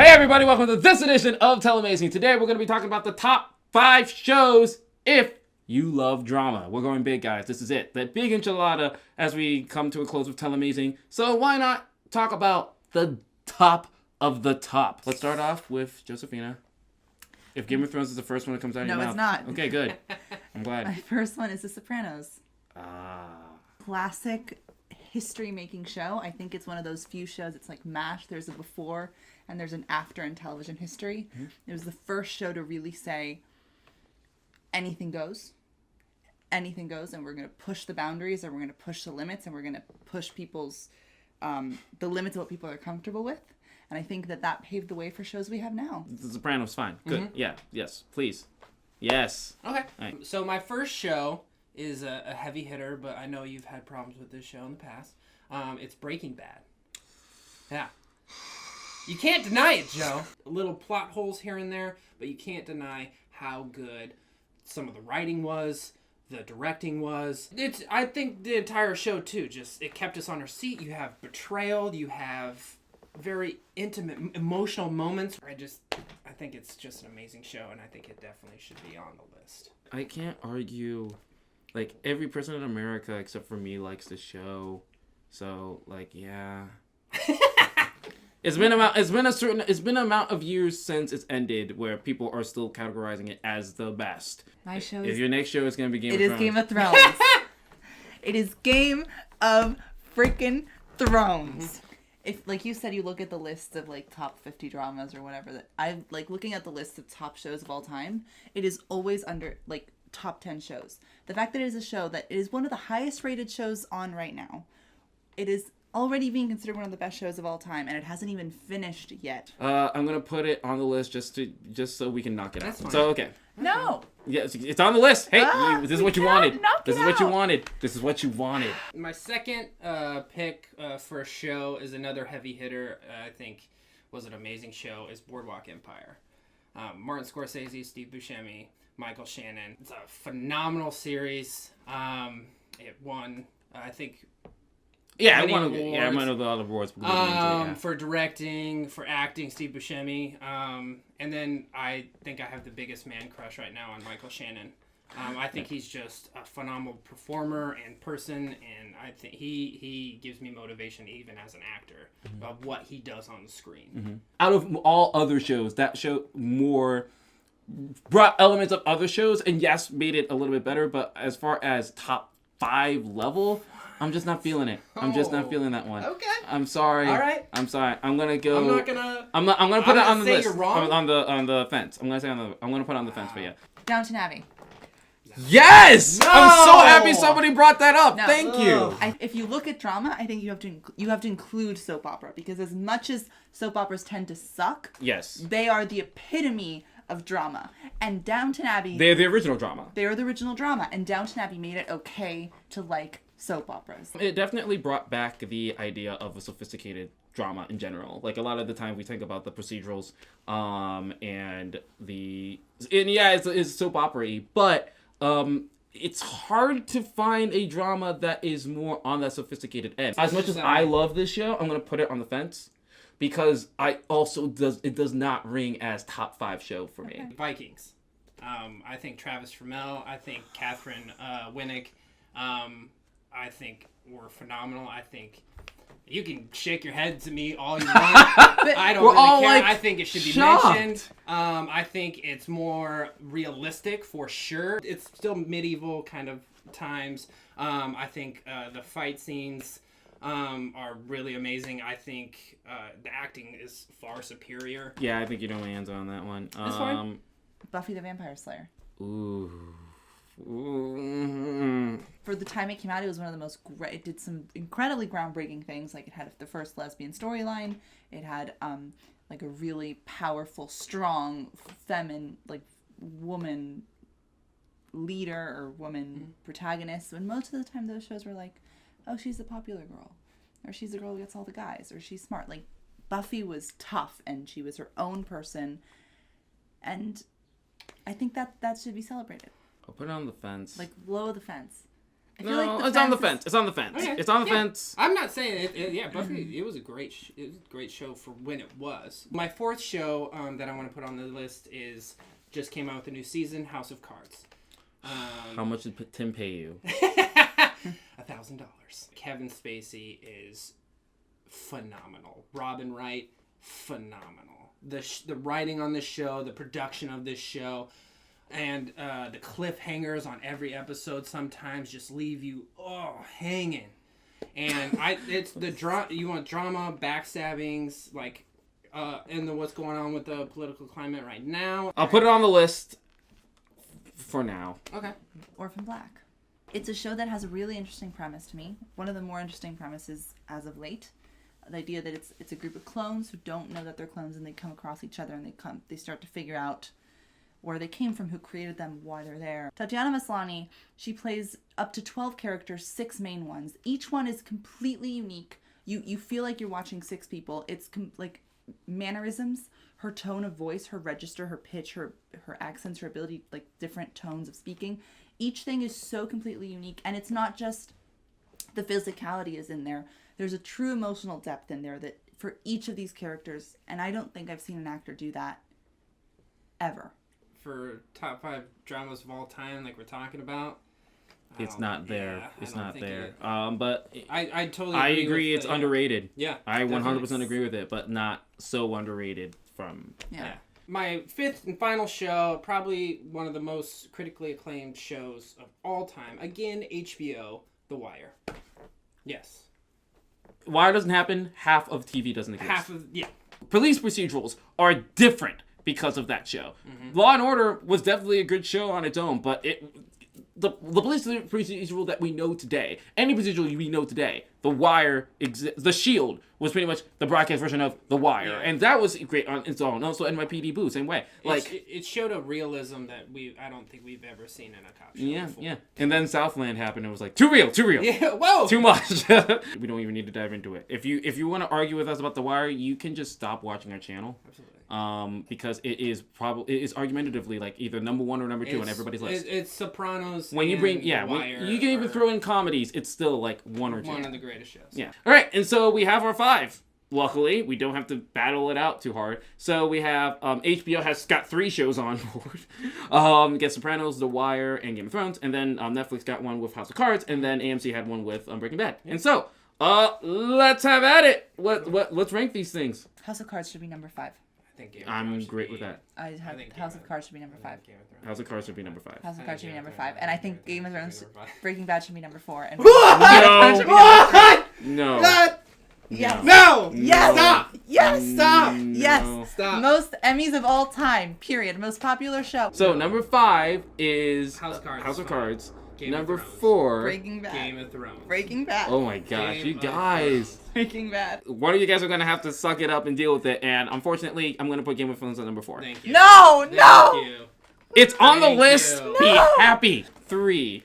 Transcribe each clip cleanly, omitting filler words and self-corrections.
Hey everybody, welcome to this edition of Telemazing. Today we're going to be talking about the top 5 shows if you love drama. We're going big, guys. This is it. That big enchilada as we come to a close with Telemazing. So why not talk about the top of the top? Let's start off with Josefina. If Game of Thrones is the first one that comes out of your mouth. No, it's not. Okay, good. I'm glad. My first one is The Sopranos. Ah. Classic history-making show. I think it's one of those few shows. It's like MASH. There's a before and there's an after in television history. Mm-hmm. It was the first show to really say anything goes. Anything goes, and we're going to push the boundaries, and we're going to push the limits, and we're going to push people's the limits of what people are comfortable with. And I think that paved the way for shows we have now. The Sopranos, fine. Good. Mm-hmm. Yeah. Yes. Please. Yes. Okay. Right. So my first show is a heavy hitter, but I know you've had problems with this show in the past. It's Breaking Bad. Yeah. You can't deny it, Joe. Little plot holes here and there, but you can't deny how good some of the writing was, the directing was. I think the entire show, too, it kept us on our seat. You have betrayal. You have very intimate, emotional moments. I think it's just an amazing show, and I think it definitely should be on the list. I can't argue. Like, every person in America except for me likes the show. So, like, yeah. It's been an amount of years since it's ended where people are still categorizing it as the best. My show If your next show is going to be Game of Thrones. It is Game of Thrones. It is Game of freaking Thrones. Mm-hmm. If, like you said, you look at the list of, like, top 50 dramas or whatever, that I like looking at the list of top shows of all time, it is always under, like, top 10 shows. The fact that it is a show that is one of the highest rated shows on right now, it is already being considered one of the best shows of all time, and it hasn't even finished yet. I'm gonna put it on the list just so we can knock it out. Fine. So okay. No. Yeah, it's on the list. Hey, this is what you wanted. This is what you wanted. My second pick for a show is another heavy hitter. I think was an amazing show. Is Boardwalk Empire. Martin Scorsese, Steve Buscemi, Michael Shannon. It's a phenomenal series. It won, I think. Yeah, one of the other awards. For directing, for acting, Steve Buscemi. And then I think I have the biggest man crush right now on Michael Shannon. I think he's just a phenomenal performer and person, and I think he gives me motivation even as an actor of what he does on the screen. Mm-hmm. Out of all other shows, that show brought elements of other shows, and yes, made it a little bit better, but as far as top 5 level, I'm just not feeling it. I'm just not feeling that one. Okay. I'm sorry. All right. I'm sorry. I'm gonna go. I'm gonna put it on the list. You're wrong. On the fence. I'm gonna put it on the fence. But yeah. Downton Abbey. Yes. No! I'm so happy somebody brought that up. No. Thank you. If you look at drama, I think you have to include soap opera, because as much as soap operas tend to suck, Yes. they are the epitome of drama. And Downton Abbey, They're the original drama. They are the original drama, and Downton Abbey made it okay to like soap operas. It definitely brought back the idea of a sophisticated drama in general. Like, a lot of the time we think about the procedurals, it's soap opera-y, but it's hard to find a drama that is more on that sophisticated end. As much as I love this show, I'm gonna put it on the fence, because it does not ring as top 5 show for me. Vikings. I think Travis Fimmel. I think Catherine Winnick. I think were phenomenal. I think you can shake your head to me all you want. I don't really care. I think it should be mentioned. I think it's more realistic for sure. It's still medieval kind of times. I think the fight scenes are really amazing. I think the acting is far superior. Yeah, I think you know my answer on that one. That's fine. Buffy the Vampire Slayer. Ooh. For the time it came out, it was one of the most great. It did some incredibly groundbreaking things. Like, it had the first lesbian storyline. It had like a really powerful, strong, feminine, like, woman leader or woman protagonist. When most of the time those shows were like, oh, she's the popular girl, or she's the girl who gets all the guys, or she's smart. Like, Buffy was tough, and she was her own person, and I think that should be celebrated. I'll put it on the fence. Like, low of the fence. feel No, like the it's on the fence fence. It's on the fence. Okay. It's on the Yeah. fence. I'm not saying it. Yeah, Buffy. It was a great. It was a great show for when it was. My fourth show that I want to put on the list is just came out with a new season, House of Cards. How much did Tim pay you? $1,000. Kevin Spacey is phenomenal. Robin Wright, phenomenal. The writing on this show, the production of this show, and the cliffhangers on every episode sometimes just leave you hanging. And it's the you want drama, backstabbings, like and what's going on with the political climate right now. I'll put it on the list for now. Okay. Orphan Black. It's a show that has a really interesting premise to me. One of the more interesting premises as of late. The idea that it's a group of clones who don't know that they're clones, and they come across each other, and they start to figure out where they came from, who created them, why they're there. Tatiana Maslany, she plays up to 12 characters, 6 main ones. Each one is completely unique. You feel like you're watching 6 people. It's like mannerisms, her tone of voice, her register, her pitch, her accents, her ability, like different tones of speaking. Each thing is so completely unique, and it's not just the physicality is in there. There's a true emotional depth in there that for each of these characters, and I don't think I've seen an actor do that ever. For top 5 dramas of all time, like we're talking about, It's not there. yeah, It's I don't not think there. it- But I totally I agree. agree with it's the- underrated. Yeah, I 100% definitely. agree with it, but not so underrated from... Yeah. My 5th and final show, probably one of the most critically acclaimed shows of all time. Again, HBO, The Wire. Yes. Wire doesn't happen, half of TV doesn't exist. Half of, yeah. Police procedurals are different because of that show. Mm-hmm. Law and Order was definitely a good show on its own, but the police procedural that we know today, any procedural we know today, The Wire exists. The Shield was pretty much the broadcast version of The Wire, Yeah. and that was great on its own. Also, NYPD Blue, same way. Like, It showed a realism that I don't think we've ever seen in a cop show yeah, before. yeah. And then Southland happened, and it was like too real. Yeah, whoa! Too much. We don't even need to dive into it. If you want to argue with us about The Wire, you can just stop watching our channel. Absolutely. Because it is argumentatively like either number 1 or number 2 on everybody's list. It's Sopranos. When you and bring, The yeah, Wire you can even are throw in comedies. It's still like 1 or 2. one of the greatest shows. Yeah. All right, and so we have our 5. Luckily, we don't have to battle it out too hard. So we have HBO has got 3 shows on board. Get Sopranos, The Wire, and Game of Thrones, and then Netflix got one with House of Cards, and then AMC had one with Breaking Bad. And so, let's have at it. Let's rank these things. House of Cards should be number 5. I think Game of I'm Thrones should great be- with that. I have think House Game of Cards should be number 5. Game of Thrones. House of Cards should be number 5. House of Cards should be Game of number Thrones 5, and I should be think Game of Thrones, number 5. Breaking Bad should be number 4, and No. No. yes, No! Yes! Stop! yes, Stop! yes, Stop. most Emmys of all time. Period. Most popular show. So number 5 is House of Cards. House of Cards. Game of Number Thrones. 4. Breaking Bad. Game of Thrones. Breaking Bad. Oh my gosh, Game you of guys. Breaking Bad. One of you guys are gonna have to suck it up and deal with it, and unfortunately, I'm gonna put Game of Thrones at number 4. Thank you. No, Thank no. you. It's on the Thank list. you. Be No. happy. 3.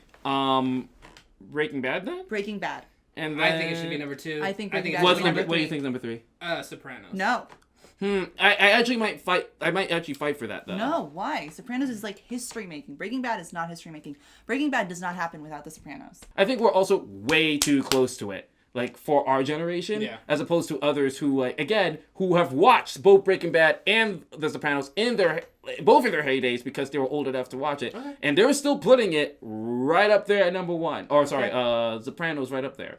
Breaking Bad then? Breaking Bad. And I then... think it should be number 2. I think Breaking it Bad should What's be number number, what do you three. think number 3? Sopranos. No. I actually might fight. I might actually fight for that though. No, why? Sopranos is like history making. Breaking Bad is not history making. Breaking Bad does not happen without The Sopranos. I think we're also way too close to it. Like for our generation, Yeah. as opposed to others who, like, again, who have watched both Breaking Bad and The Sopranos in both of their heydays because they were old enough to watch it, Okay. and they're still putting it right up there at number 1. Or sorry, Sopranos right up there.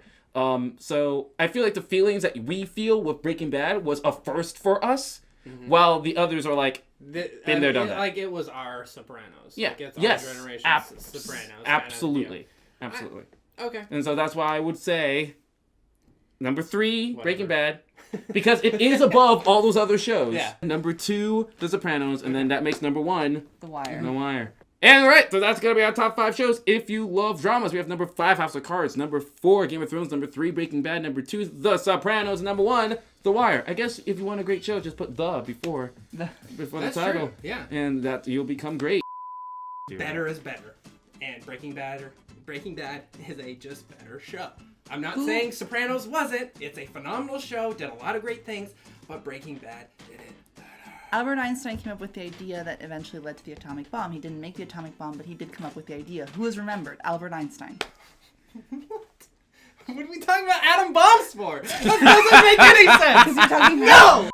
So I feel like the feelings that we feel with Breaking Bad was a first for us, while the others are like, Been there, done that. Like it was our Sopranos. yeah, Like it's yes, our generation's Sopranos. absolutely, absolutely. Okay. And so that's why I would say number 3, Whatever. Breaking Bad, because it is above all those other shows. Yeah. Number 2, The Sopranos, and then that makes number 1, The Wire. The Wire. And alright, so that's gonna be our top 5 shows. If you love dramas, we have number 5, House of Cards, number 4, Game of Thrones, number 3, Breaking Bad, number 2, The Sopranos, and number 1, The Wire. I guess if you want a great show, just put the before the That's title. true. Yeah. And that you'll become great. Better is better. And Breaking Bad is a just better show. I'm not saying Sopranos wasn't. It's a phenomenal show, did a lot of great things, but Breaking Bad did it better. Albert Einstein came up with the idea that eventually led to the atomic bomb. He didn't make the atomic bomb, but he did come up with the idea. Who is remembered? Albert Einstein. What are we talking about atom bombs for? That doesn't make any sense. You're talking No!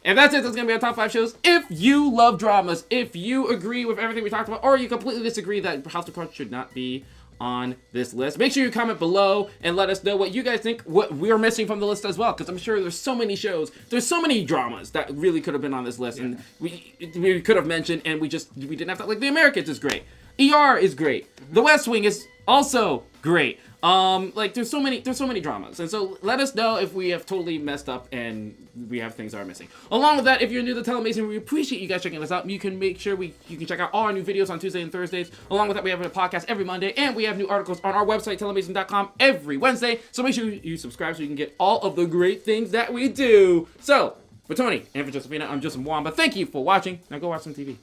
And that's it. That's going to be our top 5 shows. If you love dramas, if you agree with everything we talked about, or you completely disagree that House of Cards should not be on this list, make sure you comment below and let us know what you guys think, what we're missing from the list as well, because I'm sure there's so many shows, there's so many dramas that really could have been on this list, and we could have mentioned, and we didn't have to. Like, The Americans is great. ER is great. The West Wing is also great. Like, there's so many dramas, and so let us know if we have totally messed up and we have things that are missing. Along with that, if you're new to Telemazing, we appreciate you guys checking us out. You can make sure you can check out all our new videos on Tuesday and Thursdays. Along with that, we have a podcast every Monday, and we have new articles on our website, telemazing.com, every Wednesday. So make sure you subscribe so you can get all of the great things that we do. So, for Tony and for Josefina, I'm Joseph Mwamba. Thank you for watching. Now go watch some TV.